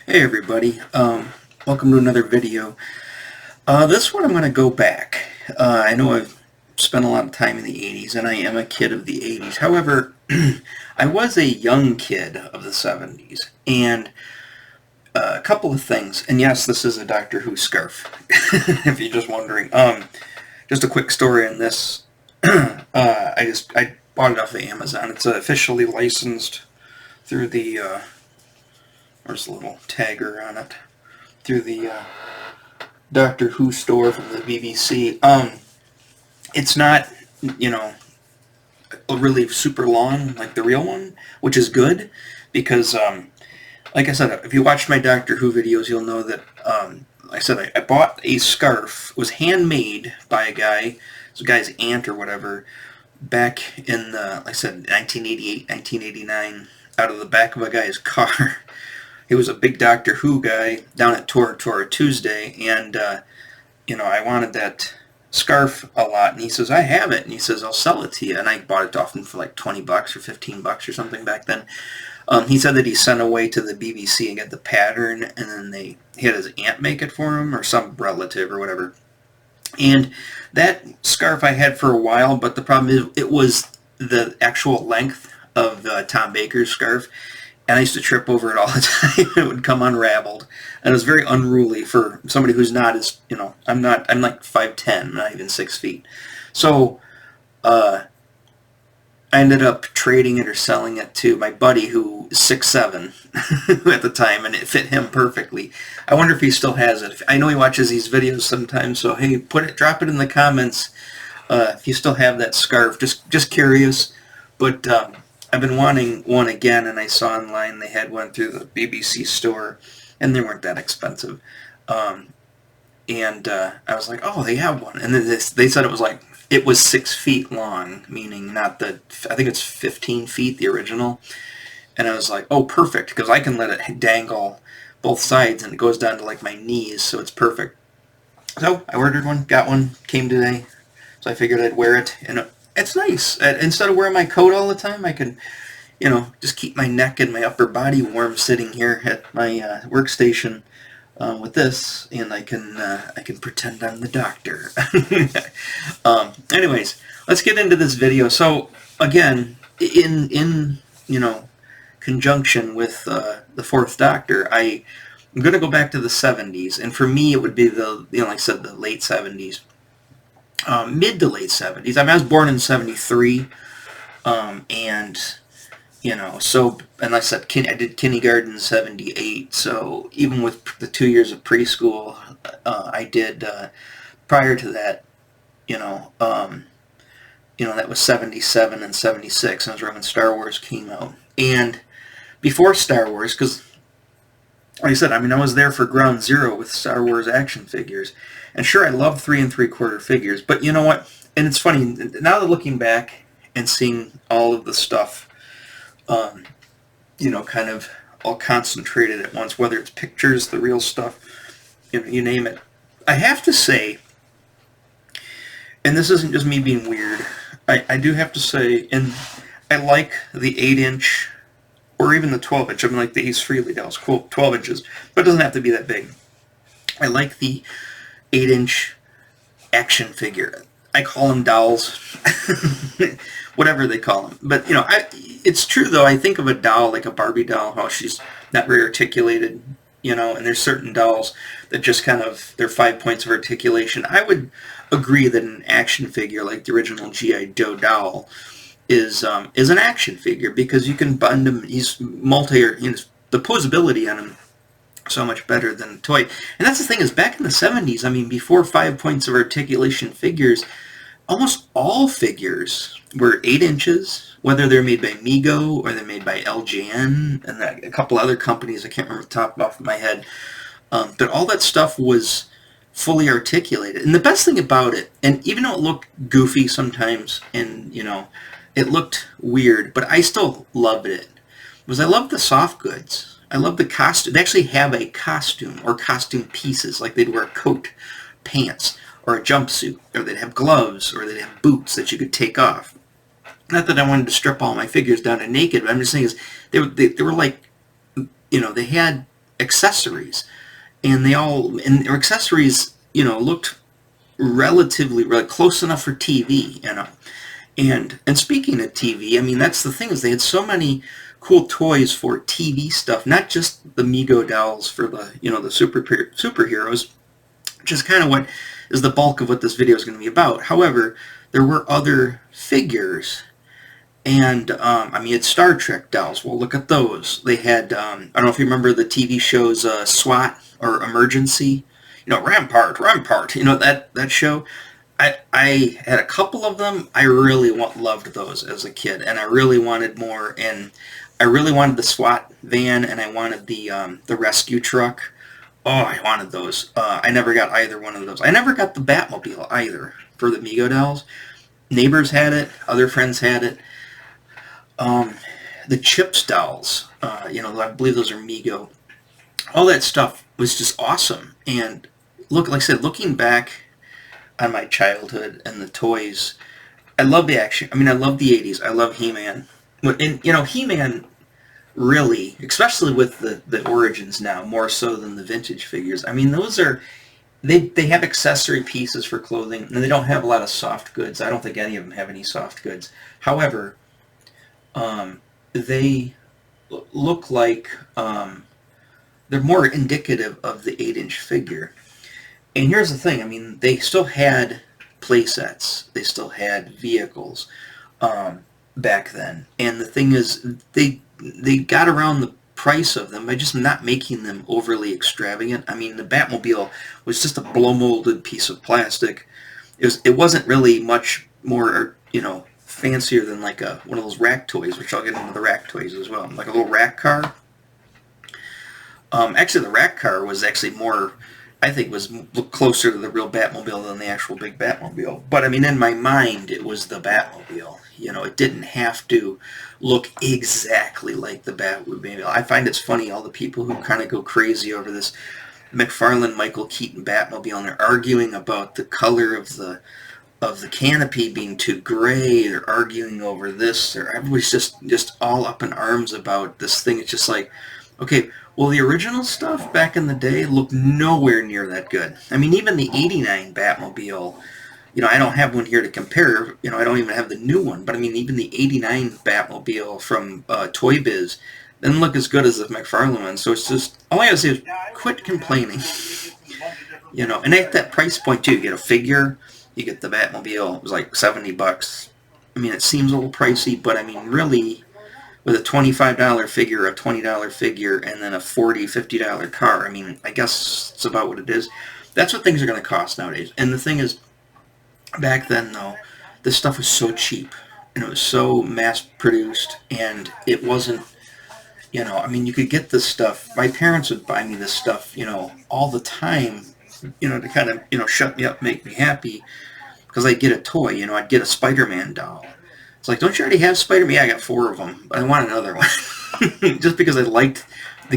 Hey everybody, welcome to another video. This one I'm going to go back. I know I've spent a lot of time in the 80s and I am a kid of the 80s. However, I was a young kid of the 70s and a couple of things. And yes, this is a Doctor Who scarf, if you're just wondering. Just a quick story on this. I bought it off of Amazon. It's officially licensed through the there's a little tagger on it, through the Doctor Who store from the BBC. It's not, really super long like the real one, which is good because, like I said, if you watch my Doctor Who videos, you'll know that, I bought a scarf. It was handmade by a guy, this guy's aunt or whatever, back in the, like I said, 1988, 1989, out of the back of a guy's car. He was a big Doctor Who guy down at Tora Tuesday, and, I wanted that scarf a lot, and he says, I have it, and he says, I'll sell it to you, and I bought it off him for like $20 or $15 or something back then. He said that he sent away to the BBC and got the pattern, and then he had his aunt make it for him, or some relative or whatever. And that scarf I had for a while, but the problem is it was the actual length of Tom Baker's scarf. And I used to trip over it all the time. It would come unraveled. And it was very unruly for somebody who's not as, I'm like 5'10", not even 6 feet. So, I ended up trading it or selling it to my buddy who is 6'7" at the time, and it fit him perfectly. I wonder if he still has it. I know he watches these videos sometimes, so hey, drop it in the comments if you still have that scarf. Just curious. But, I've been wanting one again, and I saw online they had one through the BBC store, and they weren't that expensive. I was like, oh, they have one. And then they said it was 6 feet long, meaning not the, I think it's 15 feet, the original. And I was like, oh, perfect, because I can let it dangle both sides, and it goes down to like my knees, so it's perfect. So I ordered one, got one, came today, so I figured I'd wear it, and it's nice. Instead of wearing my coat all the time, I can, just keep my neck and my upper body warm sitting here at my workstation with this, and I can pretend I'm the doctor. Anyways, let's get into this video. So again, in conjunction with the Fourth Doctor, I'm going to go back to the 70s, and for me it would be like I said, the late 70s. Mid to late 70s. I was born in 73, and like I said, I did kindergarten in 78, so even with the 2 years of preschool, I did, prior to that, that was 77 and 76, and that was when Star Wars came out. And before Star Wars, because, like I said, I was there for ground zero with Star Wars action figures. And sure, I love 3 3/4 figures, but you know what? And it's funny, now that looking back and seeing all of the stuff, kind of all concentrated at once, whether it's pictures, the real stuff, you name it. I have to say, and this isn't just me being weird, I do have to say, and I like the 8-inch, or even the 12-inch, like the Ace Frehley dolls, cool, 12 inches, but it doesn't have to be that big. I like the 8-inch action figure. I call them dolls, whatever they call them. But, it's true, though. I think of a doll like a Barbie doll, how she's not very articulated, and there's certain dolls that just kind of, they're 5 points of articulation. I would agree that an action figure like the original G.I. Joe doll is an action figure, because you can bund him. He's the posability on him so much better than a toy. And that's the thing, is back in the 70s, before 5 points of articulation figures, almost all figures were 8 inches, whether they're made by Mego or they're made by LJN and a couple other companies, I can't remember the top off my head. But all that stuff was fully articulated. And the best thing about it, and even though it looked goofy sometimes, and, it looked weird, but I still loved it, was I loved the soft goods. I love the costume. They actually have a costume or costume pieces, like they'd wear a coat, pants, or a jumpsuit, or they'd have gloves, or they'd have boots that you could take off. Not that I wanted to strip all my figures down to naked, but I'm just saying is they were like, they had accessories, and their accessories, looked relatively close enough for TV, And speaking of TV, I mean, that's the thing, is they had so many cool toys for TV stuff, not just the Mego dolls for the the superheroes, which is kind of what is the bulk of what this video is going to be about. However, there were other figures, and I mean, it's Star Trek dolls. Well, look at those. They had I don't know if you remember the TV shows SWAT or Emergency, Rampart, Rampart. That show. I had a couple of them. I really loved those as a kid, and I really wanted more. And I really wanted the SWAT van, and I wanted the rescue truck. Oh, I wanted those. I never got either one of those. I never got the Batmobile either for the Mego dolls. Neighbors had it. Other friends had it. The Chips dolls. I believe those are Mego. All that stuff was just awesome. And like I said, looking back on my childhood and the toys, I love the action. I mean, I love the 80s. I love He-Man. And, He-Man really, especially with the origins now, more so than the vintage figures. I mean, those are, they have accessory pieces for clothing, and they don't have a lot of soft goods. I don't think any of them have any soft goods. However, they look like they're more indicative of the 8-inch figure. And here's the thing, I mean, they still had play sets. They still had vehicles back then. And the thing is, they got around the price of them by just not making them overly extravagant. I mean, the Batmobile was just a blow-molded piece of plastic. It wasn't really much more, fancier than like one of those rack toys, which I'll get into the rack toys as well. Like a little rack car. Actually, the rack car was actually more, I think, was closer to the real Batmobile than the actual big Batmobile. But, I mean, in my mind, it was the Batmobile. It didn't have to look exactly like the Batmobile. I find it's funny, all the people who kind of go crazy over this McFarlane, Michael Keaton Batmobile, and they're arguing about the color of the canopy being too gray. They're arguing over this. Everybody's just all up in arms about this thing. It's just like, okay, well, the original stuff back in the day looked nowhere near that good. I mean, even the 89 Batmobile, I don't have one here to compare. I don't even have the new one. But, I mean, even the 89 Batmobile from Toy Biz didn't look as good as the McFarlane one. So it's just, all I gotta say is quit complaining. And at that price point, too, you get a figure, you get the Batmobile. It was like $70. I mean, it seems a little pricey, but, I mean, really, with a $25 figure, a $20 figure, and then a $40, $50 car. I mean, I guess it's about what it is. That's what things are going to cost nowadays. And the thing is, back then, though, this stuff was so cheap. And it was so mass-produced, and it wasn't, I mean, you could get this stuff. My parents would buy me this stuff, all the time, to kind of, shut me up, make me happy, because I'd get a toy, I'd get a Spider-Man doll. It's like, don't you already have Spider-Man? Yeah, I got 4 of them, but I want another one. Just because I liked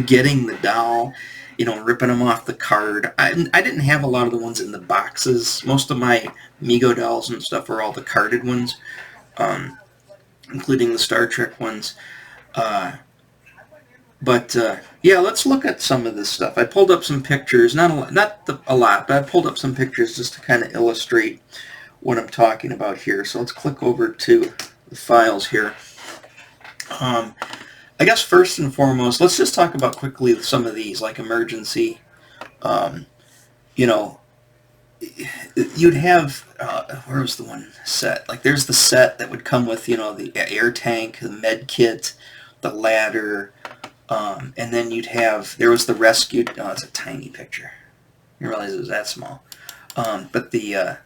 getting the doll, ripping them off the card. I didn't have a lot of the ones in the boxes. Most of my Mego dolls and stuff were all the carded ones, including the Star Trek ones. But yeah, let's look at some of this stuff. I pulled up some pictures, not a lot, but I pulled up some pictures just to kind of illustrate what I'm talking about here. So let's click over to the files here. I guess first and foremost, let's just talk about quickly some of these, like Emergency. You'd have, where was the one set? Like, there's the set that would come with, the air tank, the med kit, the ladder, and then you'd have, there was the rescue, oh, it's a tiny picture. You realize it was that small. But the,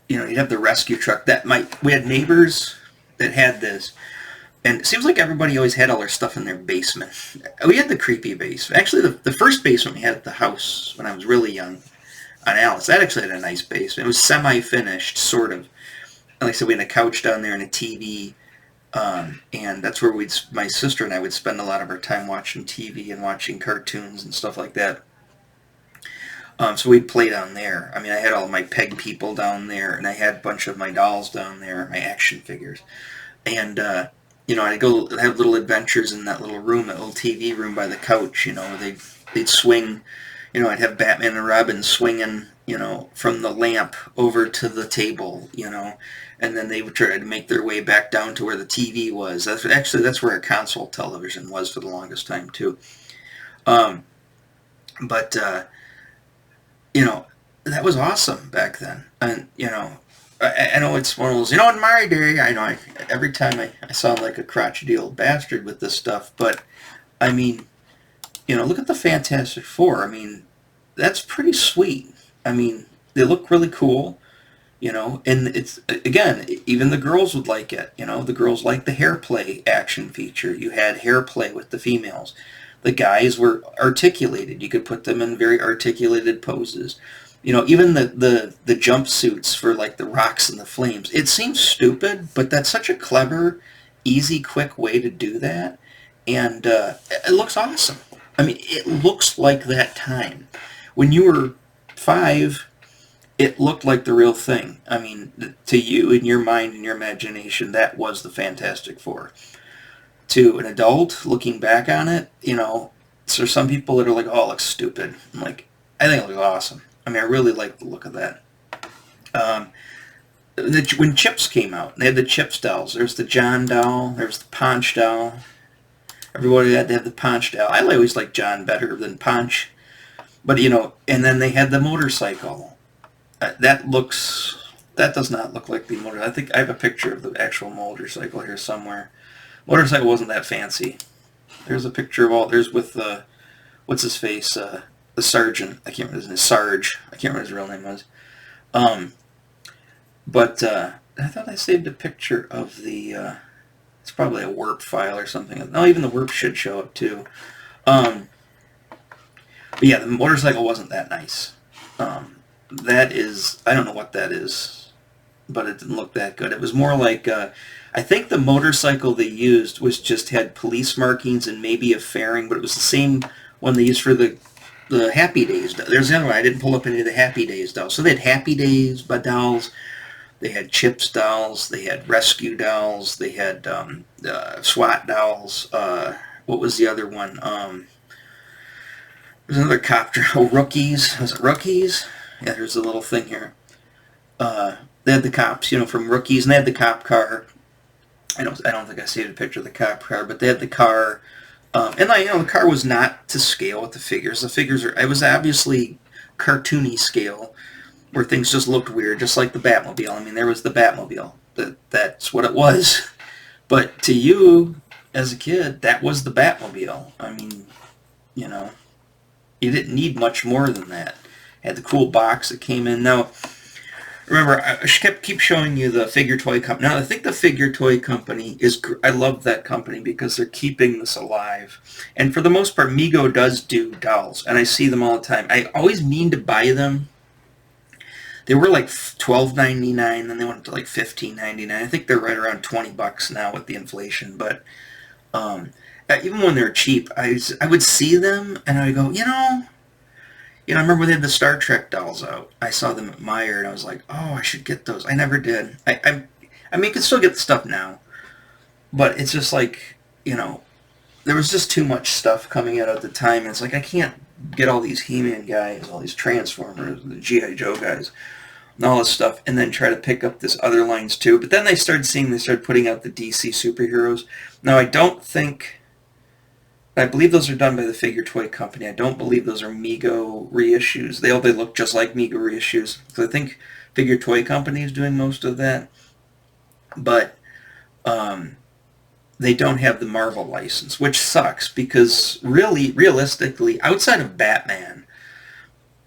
you'd have the rescue truck. We had neighbors that had this, and it seems like everybody always had all their stuff in their basement. We had the creepy basement. Actually, the first basement we had at the house when I was really young on Alice, that actually had a nice basement. It was semi-finished, sort of. Like I said, we had a couch down there and a TV, and that's where my sister and I would spend a lot of our time watching TV and watching cartoons and stuff like that. So we'd play down there. I mean, I had all my peg people down there, and I had a bunch of my dolls down there, my action figures. And I'd go have little adventures in that little room, that little TV room by the couch. They'd swing. I'd have Batman and Robin swinging, from the lamp over to the table, and then they would try to make their way back down to where the TV was. That's where a console television was for the longest time too. Um, but that was awesome back then, and I know it's one of those, in my day, every time I sound like a crotchety old bastard with this stuff, but I mean, look at the Fantastic Four. I mean, that's pretty sweet. I mean, they look really cool, and it's, again, even the girls would like it. The girls like the hair play action feature. You had hair play with the females. The guys were articulated. You could put them in very articulated poses. Even the jumpsuits for like the rocks and the flames. It seems stupid, but that's such a clever, easy, quick way to do that. And it looks awesome. I mean, it looks like that time. When you were 5, it looked like the real thing. I mean, to you, in your mind, in your imagination, that was the Fantastic Four. To an adult, looking back on it, so some people that are like, oh, it looks stupid. I'm like, I think it looks awesome. I mean, I really like the look of that. When Chips came out, they had the Chips dolls. There's the John doll. There's the Ponch doll. Everybody had to have the Ponch doll. I always liked John better than Ponch. But, and then they had the motorcycle. That does not look like the motor. I think I have a picture of the actual motorcycle here somewhere. Motorcycle wasn't that fancy. There's a picture of there's with, what's his face, the sergeant. I can't remember his name. Sarge. I can't remember his real name was. But I thought I saved a picture of the, it's probably a warp file or something. No, even the warp should show up too. But yeah, the motorcycle wasn't that nice. That is, I don't know what that is, but it didn't look that good. It was more like, I think the motorcycle they used had police markings and maybe a fairing, but it was the same one they used for the Happy Days. There's the other one. I didn't pull up any of the Happy Days dolls. So they had Happy Days dolls. They had Chips dolls. They had Rescue dolls. They had SWAT dolls. What was the other one? There's another cop. Oh, Rookies. Was it Rookies? Yeah, there's a little thing here. They had the cops, from Rookies, and they had the cop car. I don't think I saved a picture of the cop car, but they had the car. And the car was not to scale with the figures. The figures it was obviously cartoony scale, where things just looked weird, just like the Batmobile. I mean, there was the Batmobile. That's what it was. But to you, as a kid, that was the Batmobile. I mean, you didn't need much more than that. It had the cool box that came in. Now, remember, I keep showing you the figure toy company. Now, I think the figure toy company I love that company because they're keeping this alive. And for the most part, Mego does do dolls, and I see them all the time. I always mean to buy them. They were like $12.99, then they went to like $15.99. I think they're right around $20 now with the inflation. But even when they're cheap, I would see them, and I would go, I remember when they had the Star Trek dolls out. I saw them at Meijer, and I was like, oh, I should get those. I never did. I mean, you can still get the stuff now. But it's just like, there was just too much stuff coming out at the time. And it's like, I can't get all these He-Man guys, all these Transformers, the G.I. Joe guys, and all this stuff, and then try to pick up this other lines too. But then they started putting out the DC superheroes. Now, I believe those are done by the Figure Toy Company. I don't believe those are Mego reissues. They look just like Mego reissues. So I think Figure Toy Company is doing most of that. But they don't have the Marvel license, which sucks because realistically, outside of Batman,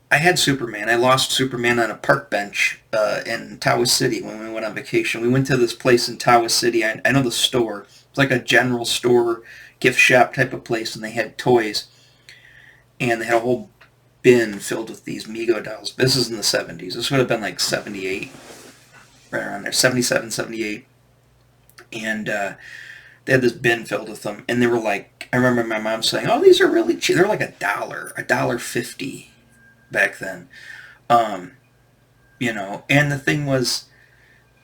I had Superman. I lost Superman on a park bench in Tawa City when we went on vacation. We went to this place in Tawa City. I know the store. It's like a general store, gift shop type of place, and they had toys. And they had a whole bin filled with these Mego dolls. This is in the 70s. This would have been like 78, right around there, 77, 78. And they had this bin filled with them, and they were like, I remember my mom saying, oh, these are really cheap. They're like $1.50 back then. And the thing was,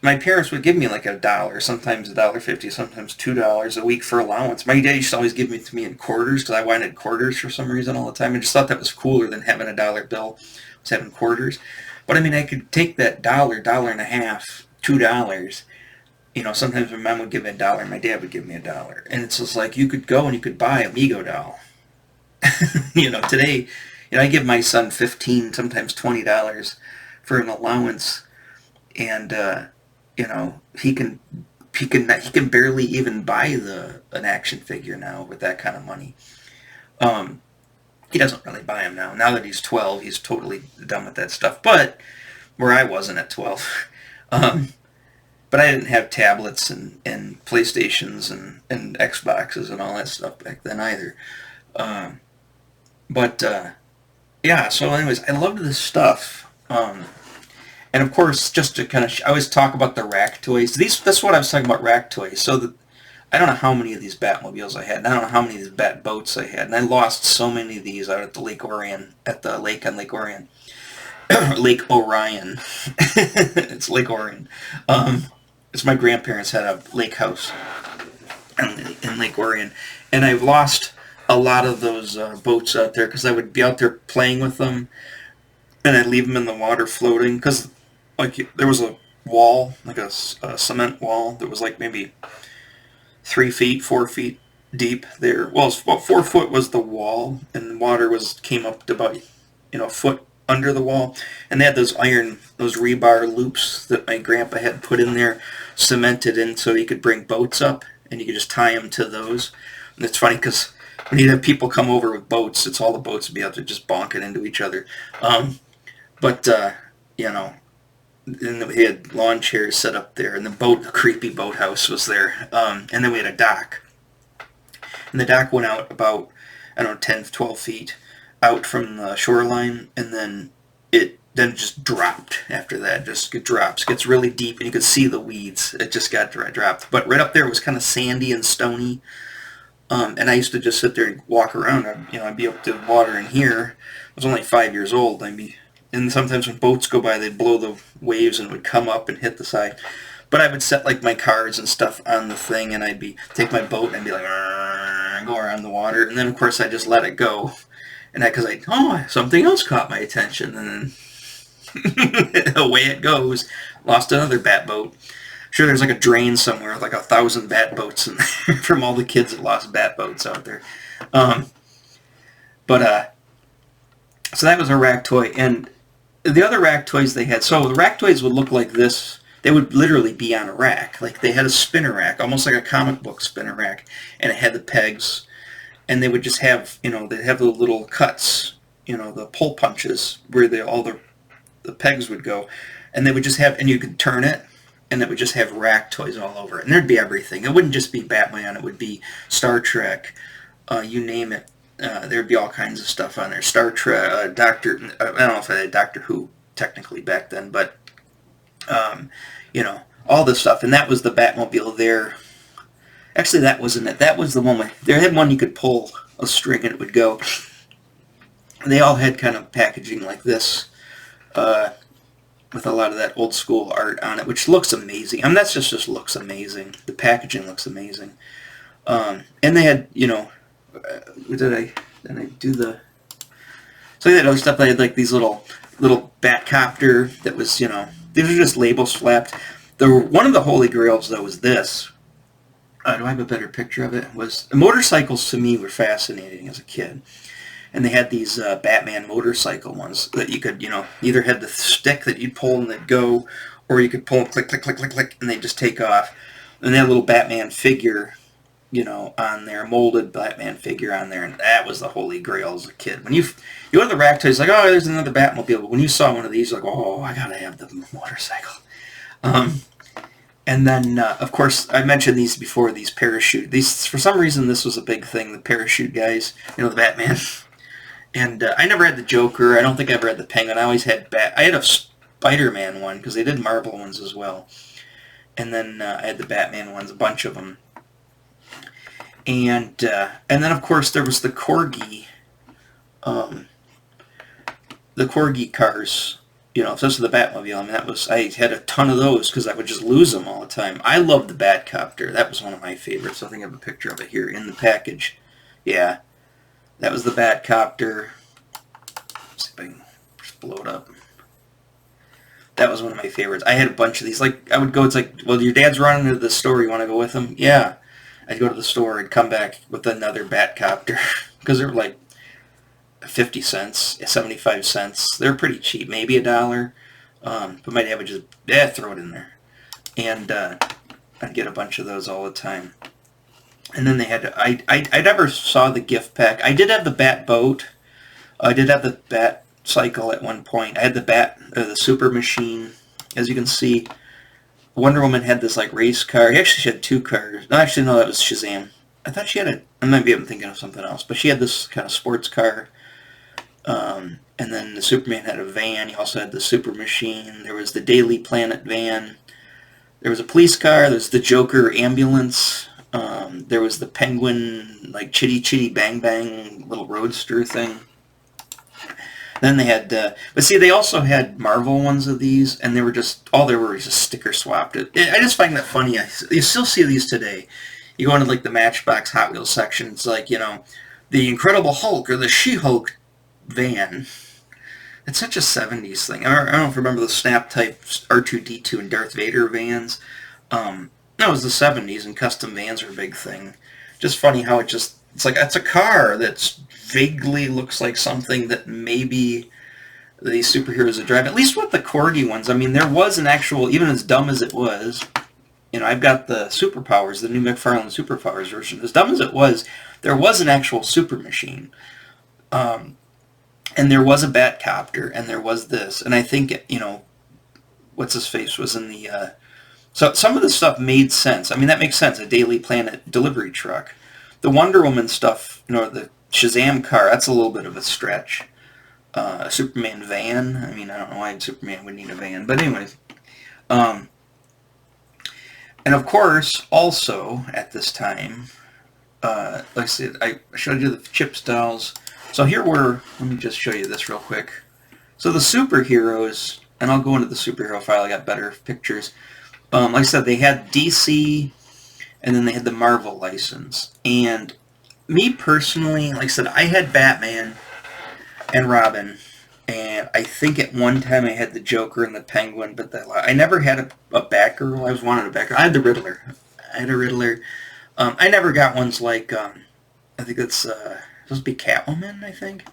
my parents would give me like $1, sometimes $1.50, sometimes $2 a week for allowance. My dad used to always give it to me in quarters because I wanted quarters for some reason all the time. I just thought that was cooler than having a dollar bill, was having quarters. But I mean, I could take that dollar, dollar and a half, $2. You know, sometimes my mom would give me $1 and my dad would give me $1. And it's just like you could go and you could buy a Mego doll. You know, today, you know, I give my son $15, sometimes $20 for an allowance, and you know, he can barely even buy an action figure now with that kind of money. He doesn't really buy them now. Now that he's 12, he's totally done with that stuff. But where I wasn't at 12. But I didn't have tablets and PlayStations and Xboxes and all that stuff back then either. But yeah, so anyways, I loved this stuff. And of course, just to kind of, I always talk about the rack toys. That's what I was talking about, rack toys. So I don't know how many of these Batmobiles I had, and I don't know how many of these Bat boats I had, and I lost so many of these out at the Lake Orion, at the lake on Lake Orion. Lake Orion. It's Lake Orion. It's my grandparents had a lake house in Lake Orion, and I've lost a lot of those boats out there because I would be out there playing with them, and I'd leave them in the water floating because like there was a wall, like a cement wall that was like maybe 3 feet, 4 feet deep there. Well, it was about 4 foot was the wall, and the water came up to about, you know, a foot under the wall, and they had those rebar loops that my grandpa had put in there, cemented in so he could bring boats up, and you could just tie them to those. And it's funny because when you'd have people come over with boats, it's all the boats would be out there just bonking into each other. But you know, and we had lawn chairs set up there, and the creepy boathouse was there, and then we had a dock, and the dock went out about, I don't know, 10, 12 feet out from the shoreline, and then it just dropped after that. It drops, gets really deep, and you could see the weeds. It just got dropped. But right up there was kind of sandy and stony, and I used to just sit there and walk around. I'd be up to water in here. I was only 5 years old. And sometimes when boats go by, they'd blow the waves and would come up and hit the side. But I would set like my cards and stuff on the thing, and take my boat and I'd be like, go around the water, and then of course I just let it go. And because something else caught my attention, and then away it goes. Lost another bat boat. Sure, there's like a drain somewhere with like 1,000 bat boats in there from all the kids that lost bat boats out there. So that was a rack toy, and the other rack toys they had. So the rack toys would look like this. They would literally be on a rack. Like they had a spinner rack, almost like a comic book spinner rack, and it had the pegs. And they would just have, they'd have the little cuts, the pull punches where all the pegs would go. And they would just have, and you could turn it, and it would just have rack toys all over it. And there'd be everything. It wouldn't just be Batman. It would be Star Trek, you name it. There'd be all kinds of stuff on there. Star Trek, I don't know if I had Doctor Who technically back then, but, all this stuff. And that was the Batmobile there. Actually, that wasn't it. That was the one they had one you could pull a string and it would go. They all had kind of packaging like this, with a lot of that old school art on it, which looks amazing. I mean, that's just looks amazing. The packaging looks amazing. And they had, did I do the? So they had other stuff. They had like these little Batcopter that was, these are just labels slapped. One of the holy grails though was this. Do I have a better picture of it? Motorcycles to me were fascinating as a kid. And they had these Batman motorcycle ones that you could, either had the stick that you'd pull and they'd go, or you could pull and click, click, click, click, click, and they'd just take off. And they had a little Batman figure, on there, molded Batman figure on there, and that was the holy grail as a kid. When you go to the rack toys, like, oh, there's another Batmobile. But when you saw one of these, like, oh, I gotta have the motorcycle. And then, of course, I mentioned these before, these parachute. For some reason, this was a big thing, the parachute guys, the Batman. And I never had the Joker. I don't think I ever had the Penguin. I always had I had a Spider-Man one, because they did Marvel ones as well. And then I had the Batman ones, a bunch of them. And then, of course, there was the Corgi cars. You know, especially the Batmobile. I mean, I had a ton of those because I would just lose them all the time. I loved the Batcopter. That was one of my favorites. I think I have a picture of it here in the package. Yeah, that was the Batcopter. Let's see if I can just blow it up. That was one of my favorites. I had a bunch of these. Like, I would go, it's like, well, your dad's running to the store. You want to go with him? Yeah. I'd go to the store and come back with another Batcopter because they were like 50 cents, 75 cents. They're pretty cheap, maybe $1. But my dad would just, throw it in there. And I'd get a bunch of those all the time. And then they had, I never saw the gift pack. I did have the Bat Boat. I did have the Bat Cycle at one point. I had the Super Machine. As you can see, Wonder Woman had this like race car. She had 2 cars. No, actually, no, that was Shazam. I thought she had I might be thinking of something else, but she had this kind of sports car. And then the Superman had a van. He also had the Super Machine. There was the Daily Planet van. There was a police car. There was the Joker ambulance. There was the Penguin, like, Chitty Chitty Bang Bang little roadster thing. Then they had, but see, they also had Marvel ones of these, and they were just, all they were was just sticker swapped. I just find that funny. You still see these today. You go into, like, the Matchbox Hot Wheels section, it's like, you know, the Incredible Hulk or the She-Hulk van. It's such a 70s thing. I don't know if you remember the Snap-type R2-D2 and Darth Vader vans. That was the 70s, and custom vans were a big thing. Just funny how it's like, it's a car that's vaguely looks like something that maybe these superheroes would drive. At least with the Corgi ones. I mean, there was an actual, even as dumb as it was, you know, I've got the Superpowers, the new McFarlane Superpowers version. As dumb as it was, there was an actual super machine. And there was a Batcopter, and there was this. And I think, you know, what's-his-face was in the... So some of the stuff made sense. I mean, that makes sense, a Daily Planet delivery truck. The Wonder Woman stuff, you know, the Shazam car, that's a little bit of a stretch. A Superman van, I mean, I don't know why Superman would need a van. But anyways. And of course, also, at this time, like I said, I showed you the Chips dolls. So here let me just show you this real quick. So the superheroes, and I'll go into the superhero file, I got better pictures. Like I said, they had DC, and then they had the Marvel license. And me personally, like I said, I had Batman and Robin, and I think at one time I had the Joker and the Penguin, but I never had a Batgirl. I always wanted a Batgirl. I had the Riddler. I never got ones like, I think that's supposed to be Catwoman, I think.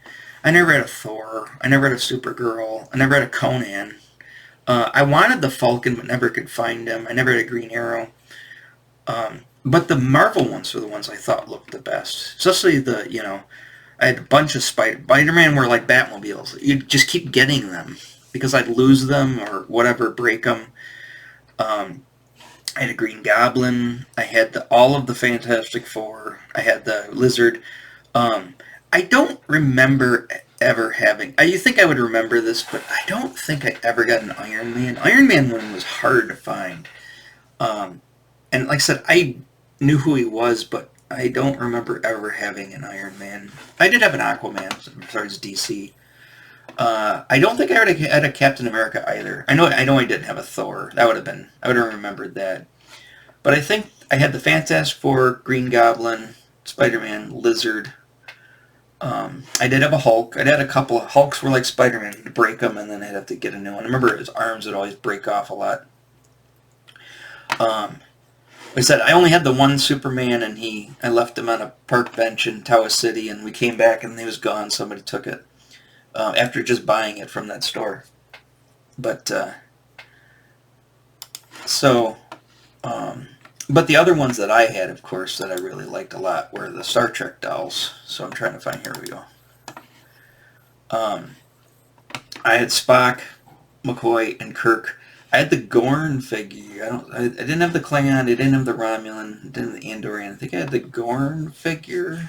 I never had a Thor. I never had a Supergirl. I never had a Conan. I wanted the Falcon, but never could find him. I never had a Green Arrow. But the Marvel ones were the ones I thought looked the best. Especially the, you know, I had a bunch of Spider-Man were like Batmobiles. You'd just keep getting them because I'd lose them or whatever, break them. I had a Green Goblin. I had all of the Fantastic Four. I had the Lizard. I don't remember ever having... You think I would remember this, but I don't think I ever got an Iron Man. Iron Man one was hard to find. And like I said, I knew who he was, but I don't remember ever having an Iron Man. I did have an Aquaman, as far as DC. I don't think I ever had a Captain America either. I know I didn't have a Thor. I would have remembered that. But I think I had the Fantastic Four, Green Goblin, Spider-Man, Lizard. I did have a Hulk. I had a couple of Hulks were like Spider-Man. To break them, and then I'd have to get a new one. I remember his arms would always break off a lot. Like I said, I only had the one Superman, and I left him on a park bench in Tawa City, and we came back, and he was gone. Somebody took it after just buying it from that store. But but the other ones that I had, of course, that I really liked a lot were the Star Trek dolls. So I'm trying to find, here we go. I had Spock, McCoy, and Kirk. I had the Gorn figure. I didn't have the Klingon. I didn't have the Romulan. I didn't have the Andorian. I think I had the Gorn figure.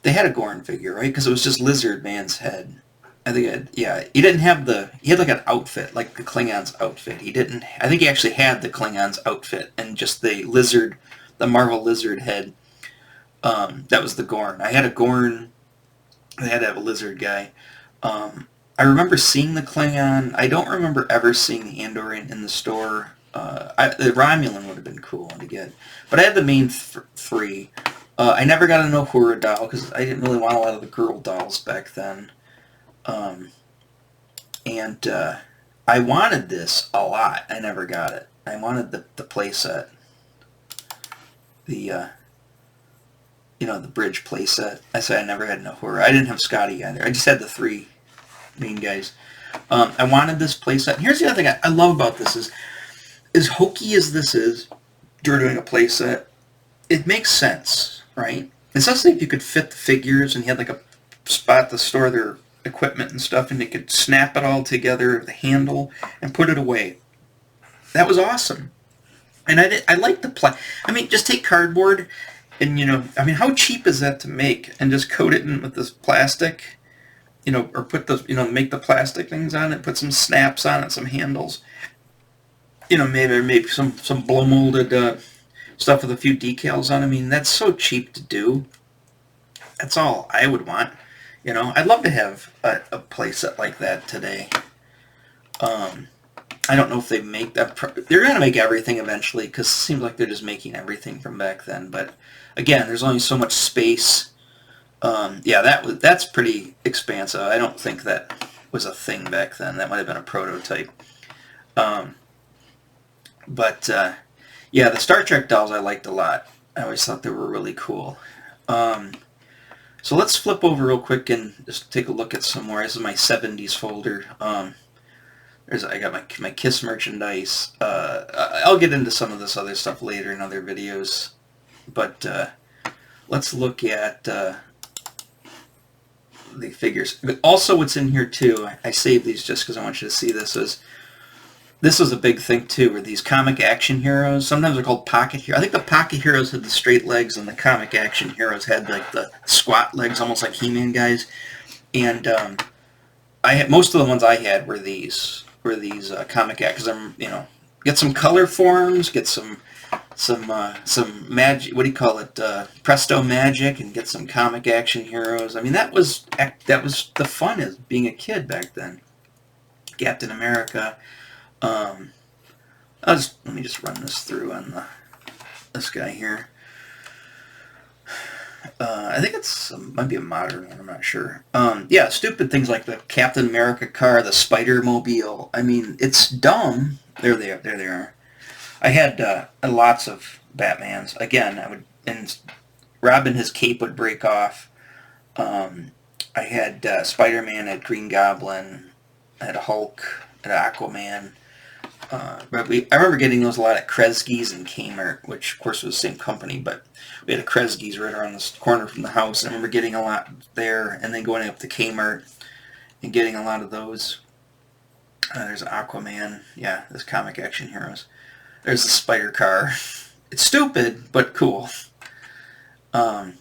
They had a Gorn figure, right? Because it was just Lizard Man's head. I think he didn't have he had like an outfit, like the Klingon's outfit. I think he actually had the Klingon's outfit and just the Marvel Lizard head. That was the Gorn. I had a Gorn. I had to have a Lizard guy. I remember seeing the Klingon. I don't remember ever seeing the Andorian in the store. The Romulan would have been cool to get. But I had the main three. I never got a Nohura doll because I didn't really want a lot of the girl dolls back then. And I wanted this a lot. I never got it. I wanted the playset. The the bridge playset. I said I never had Nohura. I didn't have Scotty either. I just had the three main guys. I wanted this playset. And here's the other thing I love about this is, as hokey as this is, doing a playset, it makes sense, right? Especially if you could fit the figures and you had like a spot to store their equipment and stuff, and you could snap it all together, the handle, and put it away. That was awesome. And I like the play. I mean, just take cardboard and, how cheap is that to make? And just coat it in with this plastic, or put make the plastic things on it, put some snaps on it, some handles. Maybe some blow molded stuff with a few decals on it. I mean, that's so cheap to do. That's all I would want. I'd love to have a playset like that today. I don't know if they make that. They're going to make everything eventually, because it seems like they're just making everything from back then. But again, there's only so much space. That's pretty expansive. I don't think that was a thing back then. That might have been a prototype. The Star Trek dolls I liked a lot. I always thought they were really cool. So let's flip over real quick and just take a look at some more. This is my 70s folder. I got my Kiss merchandise. I'll get into some of this other stuff later in other videos. But let's look at the figures. But also what's in here too, I saved these just because I want you to see this, this was a big thing too, were these comic action heroes. Sometimes they're called pocket heroes. I think the pocket heroes had the straight legs, and the comic action heroes had like the squat legs, almost like He-Man guys. And most of the ones I had were these comic action. Because I'm get some color forms, get some magic. What do you call it? Presto magic, and get some comic action heroes. I mean, that was the fun of being a kid back then. Captain America. Let me just run this through on this guy here. I think might be a modern one, I'm not sure. Stupid things like the Captain America car, the Spider-Mobile. I mean, it's dumb. There they are. I had lots of Batmans. Again, and Robin, his cape would break off. I had Spider-Man, I had Green Goblin, I had Hulk, I had Aquaman. I remember getting those a lot at Kresge's and Kmart, which of course was the same company, but we had a Kresge's right around the corner from the house. I remember getting a lot there, and then going up to Kmart and getting a lot of those. There's Aquaman, there's comic action heroes. There's the spider car. It's stupid, but cool. The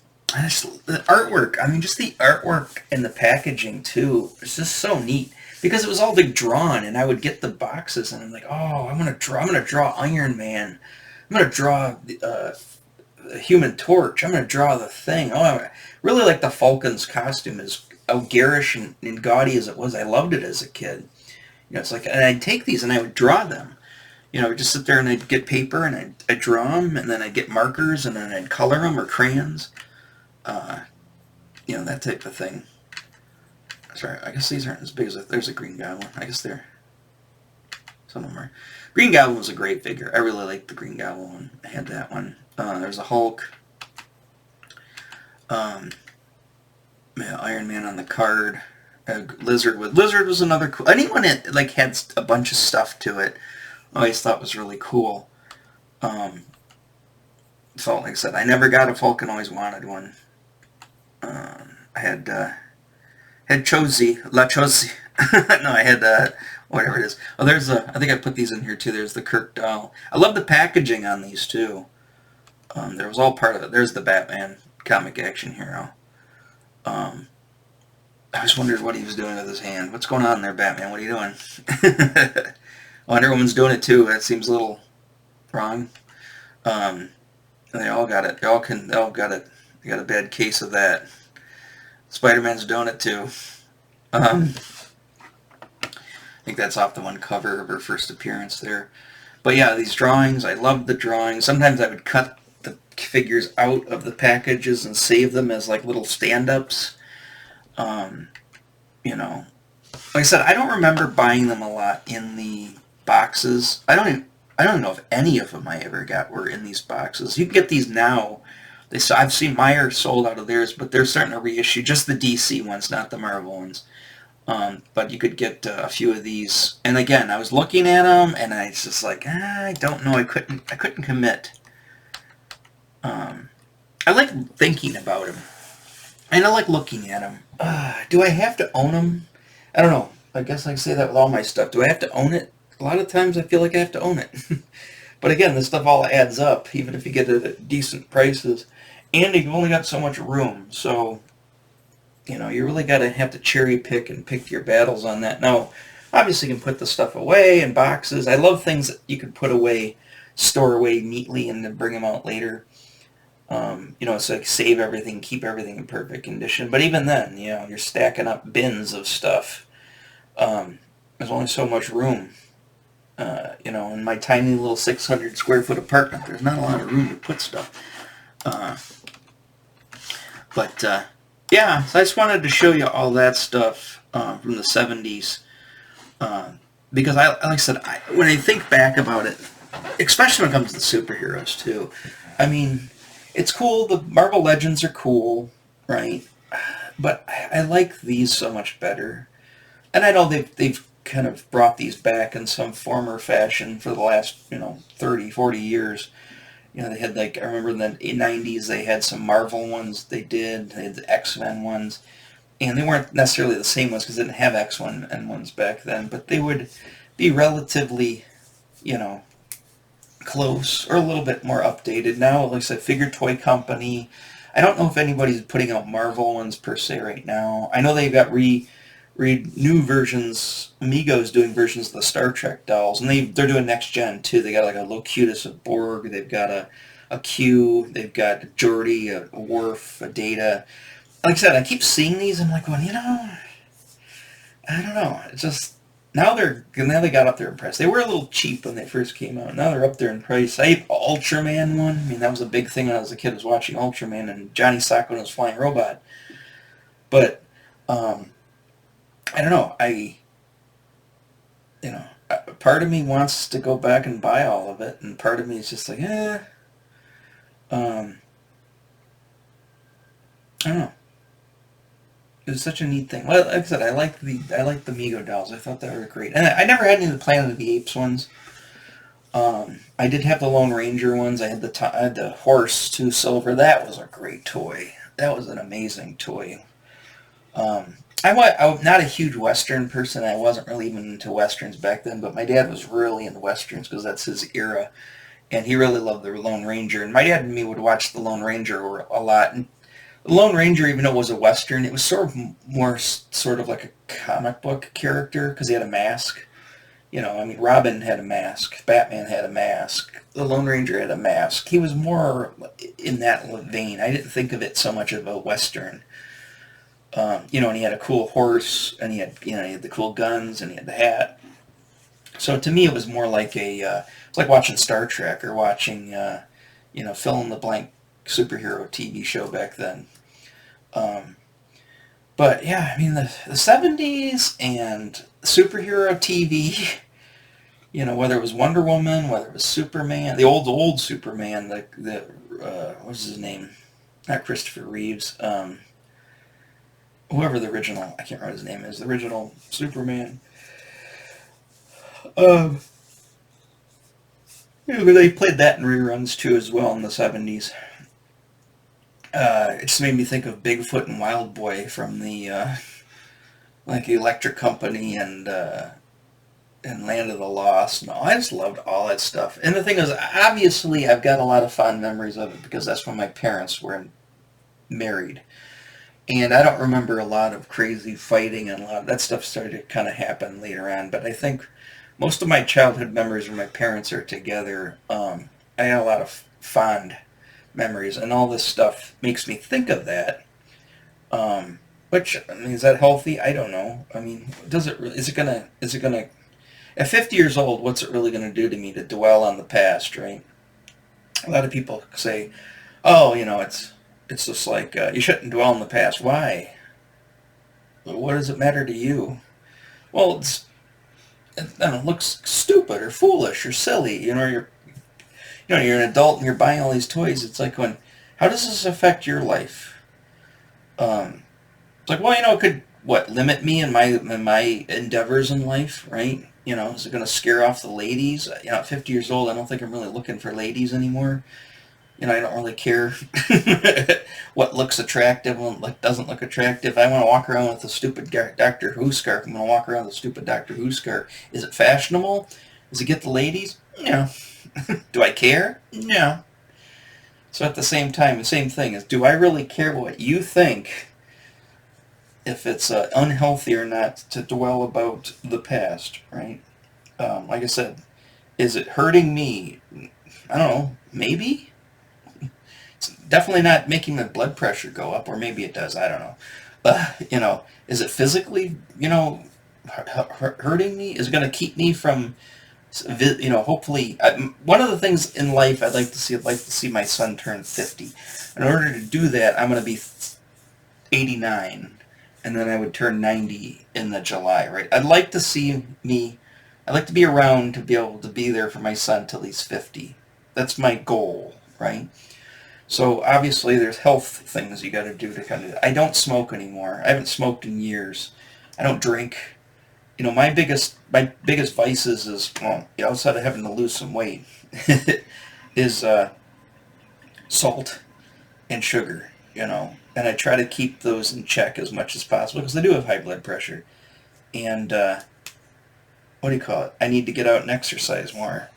artwork, just the artwork and the packaging too, it's just so neat. Because it was all like drawn, and I would get the boxes, and I'm like, oh, I'm gonna draw Iron Man. I'm gonna draw the Human Torch. I'm gonna draw the Thing. Oh, I really like the Falcon's costume, as garish and gaudy as it was. I loved it as a kid. It's like, and I'd take these and I would draw them. I'd just sit there and I'd get paper and I'd draw them, and then I'd get markers and then I'd color them, or crayons. That type of thing. Sorry, I guess these aren't as big as there's a Green Goblin. I guess some of them are. Green Goblin was a great figure. I really liked the Green Goblin one. I had that one. There's a Hulk. Iron Man on the card. Lizard was another cool. Anyone that had a bunch of stuff to it, I always thought was really cool. So like I said, I never got a Falcon. Always wanted one. I had Chozi, La Chozi. No, I had whatever it is. Oh, I think I put these in here too. There's the Kirk doll. I love the packaging on these too. There was all part of it. There's the Batman comic action hero. I just wondered what he was doing with his hand. What's going on there, Batman? What are you doing? Wonder Woman's doing it too. That seems a little wrong. They all got it. They all got it. They got a bad case of that. Spider-Man's doing it too. think that's off the one cover of her first appearance there. But yeah, these drawings, I love the drawings. Sometimes I would cut the figures out of the packages and save them as like little stand-ups. Um, you know, like I said, I don't remember buying them a lot in the boxes. I don't know if any of them I ever got were in these boxes. You can get these now. I've seen Meyer sold out of theirs, but they're starting to reissue just the DC ones, not the Marvel ones. But you could get a few of these. And again, I was looking at them, and I was just like, I don't know. I couldn't commit. I like thinking about them, and I like looking at them. Do I have to own them? I don't know. I guess I say that with all my stuff. Do I have to own it? A lot of times I feel like I have to own it. But again, this stuff all adds up, even if you get it at decent prices. And you've only got so much room, so you really got to have to cherry pick and pick your battles on that. Now, obviously you can put the stuff away in boxes. I love things that you can put away, store away neatly, and then bring them out later. It's like save everything, keep everything in perfect condition. But even then, you're stacking up bins of stuff. There's only so much room. In my tiny little 600 square foot apartment, there's not a lot of room to put stuff. Yeah, so I just wanted to show you all that stuff from the 70s. Because, like I said, when I think back about it, especially when it comes to the superheroes, too, I mean, it's cool. The Marvel Legends are cool, right? But I like these so much better. And I know they've kind of brought these back in some form or fashion for the last, 30, 40 years. They had I remember in the 90s they had some Marvel ones they did. They had the X-Men ones. And they weren't necessarily the same ones because they didn't have X-Men ones back then. But they would be relatively, close or a little bit more updated. Now, like I said, Figure Toy Company. I don't know if anybody's putting out Marvel ones per se right now. I know they've got new versions. Mego's doing versions of the Star Trek dolls, and they're doing next gen too. They got like a Locutus, a Borg. They've got a Q. They've got a Geordi, a Worf, a Data. Like I said, I keep seeing these. I'm like, well, I don't know. It's just now they got up there in price. They were a little cheap when they first came out. Now they're up there in price. I have Ultraman one. I mean, that was a big thing when I was a kid. I was watching Ultraman and Johnny Sokko and his flying robot. But I don't know. Part of me wants to go back and buy all of it, and part of me is just like, I don't know. It was such a neat thing. Well, like I said, I like the Mego dolls. I thought they were great, and I never had any of the Planet of the Apes ones. I did have the Lone Ranger ones. I had the horse too, Silver. That was a great toy. That was an amazing toy. I'm not a huge Western person. I wasn't really even into Westerns back then, but my dad was really into Westerns because that's his era, and he really loved the Lone Ranger. And my dad and me would watch the Lone Ranger a lot. And the Lone Ranger, even though it was a Western, it was more sort of like a comic book character because he had a mask. Robin had a mask, Batman had a mask, the Lone Ranger had a mask. He was more in that vein. I didn't think of it so much of a Western. And he had a cool horse, and he had the cool guns, and he had the hat. So to me, it was more like it's like watching Star Trek or watching, fill in the blank superhero TV show back then. But yeah, I mean the 70s and superhero TV. Whether it was Wonder Woman, whether it was Superman, the old Superman, what's his name? Not Christopher Reeves. Whoever the original, I can't remember his name is, the original Superman. They played that in reruns too as well in the 70s. It just made me think of Bigfoot and Wild Boy from the Electric Company and Land of the Lost. No, I just loved all that stuff. And the thing is, obviously, I've got a lot of fond memories of it because that's when my parents were married. And I don't remember a lot of crazy fighting, and a lot of that stuff started to kind of happen later on. But I think most of my childhood memories when my parents are together, I had a lot of fond memories, and all this stuff makes me think of that. But Which, I mean, is that healthy? I don't know. I mean, does it? Is it gonna? At 50 years old, what's it really gonna do to me to dwell on the past, right? A lot of people say, "Oh, it's just like you shouldn't dwell on the past." Why? What does it matter to you? Well, I don't know, it looks stupid or foolish or silly. You're an adult and you're buying all these toys. It's like when, how does this affect your life? It's like, well, it could limit me in my endeavors in life, right? Is it going to scare off the ladies? At 50 years old, I don't think I'm really looking for ladies anymore. I don't really care what looks attractive and what doesn't look attractive. I want to walk around with a stupid Doctor Who scarf. I'm going to walk around with a stupid Doctor Who scarf. Is it fashionable? Does it get the ladies? No. Do I care? No. So at the same time, the same thing is, do I really care what you think if it's unhealthy or not to dwell about the past, right? Like I said, is it hurting me? I don't know. Maybe? It's definitely not making the blood pressure go up, or maybe it does. I don't know. Is it physically, hurting me? Is it going to keep me from, hopefully, one of the things in life I'd like to see my son turn 50. In order to do that, I'm going to be 89, and then I would turn 90 in the July, right? I'd like to be around to be able to be there for my son till he's 50. That's my goal, right? So obviously there's health things you got to do to kind of. I don't smoke anymore. I haven't smoked in years. I don't drink. My biggest vices is, well, outside of having to lose some weight, is salt and sugar. And I try to keep those in check as much as possible because I do have high blood pressure. And what do you call it? I need to get out and exercise more.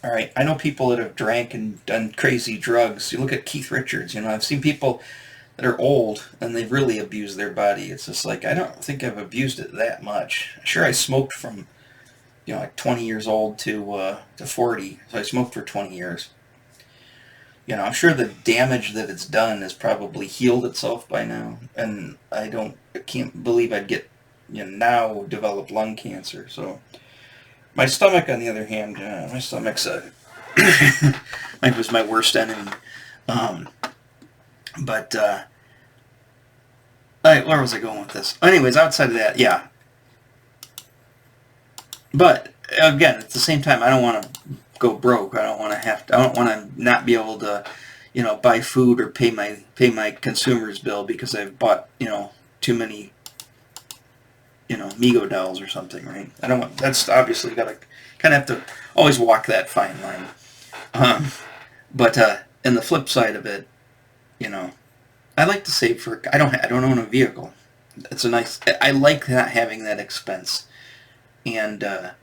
All right, I know people that have drank and done crazy drugs. You look at Keith Richards. I've seen people that are old and they've really abused their body. It's just like, I don't think I've abused it that much. Sure, I smoked from like 20 years old to 40, so I smoked for 20 years. I'm sure the damage that it's done has probably healed itself by now, and I can't believe I'd get now develop lung cancer. So. My stomach, on the other hand, my stomach's like was my worst enemy. But where was I going with this? Anyways, outside of that, yeah. But again, at the same time, I don't want to go broke. I don't want to not be able to, buy food or pay my consumer's bill because I've bought too many. Mego Dolls or something, right? I don't want. That's obviously got to kind of have to always walk that fine line. But and the flip side of it, I like to save for. I don't own a vehicle. It's a nice. I like not having that expense, and I've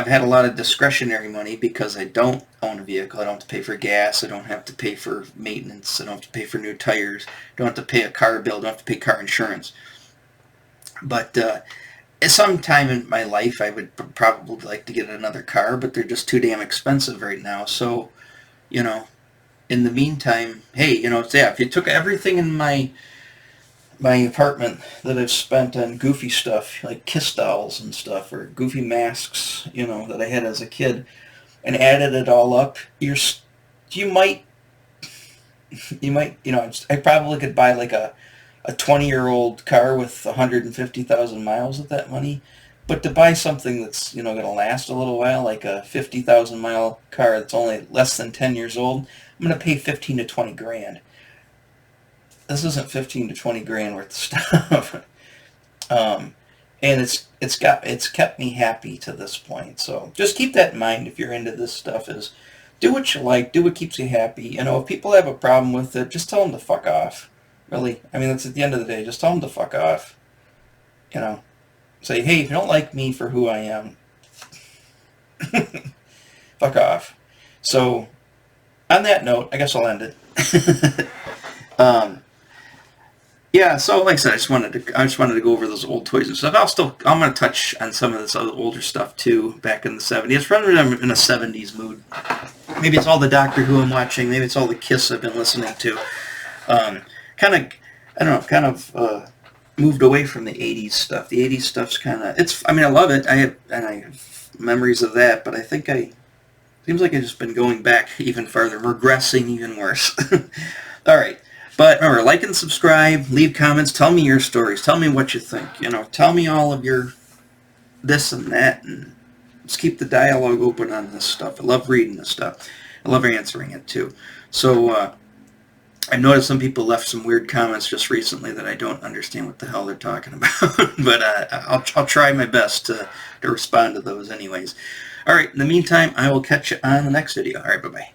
had a lot of discretionary money because I don't own a vehicle. I don't have to pay for gas. I don't have to pay for maintenance. I don't have to pay for new tires. I don't have to pay a car bill. I don't have to pay car insurance. But at some time in my life, I would probably like to get another car, but they're just too damn expensive right now. So, in the meantime, hey, if you took everything in my apartment that I've spent on goofy stuff, like Kiss dolls and stuff, or goofy masks, that I had as a kid, and added it all up, you might, I probably could buy like a 20-year-old car with 150,000 miles with that money. But to buy something that's, going to last a little while, like a 50,000 mile car that's only less than 10 years old, I'm going to pay 15 to 20 grand. This isn't 15 to 20 grand worth of stuff. And it's kept me happy to this point. So just keep that in mind if you're into this stuff, is do what you like, do what keeps you happy. If people have a problem with it, just tell them to fuck off. Really, I mean, that's at the end of the day. Just tell them to fuck off. Say, hey, if you don't like me for who I am, fuck off. So, on that note, I guess I'll end it. Yeah. So, like I said, I just wanted to go over those old toys and stuff. I'm going to touch on some of this other older stuff too, back in the 70s. Probably I'm in a 70s mood. Maybe it's all the Doctor Who I'm watching. Maybe it's all the Kiss I've been listening to. Kind of I don't know, kind of moved away from the 80s stuff. The 80s stuff's kind of, I mean, I love it. I have memories of that, but I think seems like I've just been going back even farther, regressing even worse. All right. But remember, like and subscribe, leave comments, tell me your stories, tell me what you think. Tell me all of your this and that, and let's keep the dialogue open on this stuff. I love reading this stuff. I love answering it too. So I noticed some people left some weird comments just recently that I don't understand what the hell they're talking about. But I'll try my best to respond to those anyways. All right, in the meantime, I will catch you on the next video. All right, bye-bye.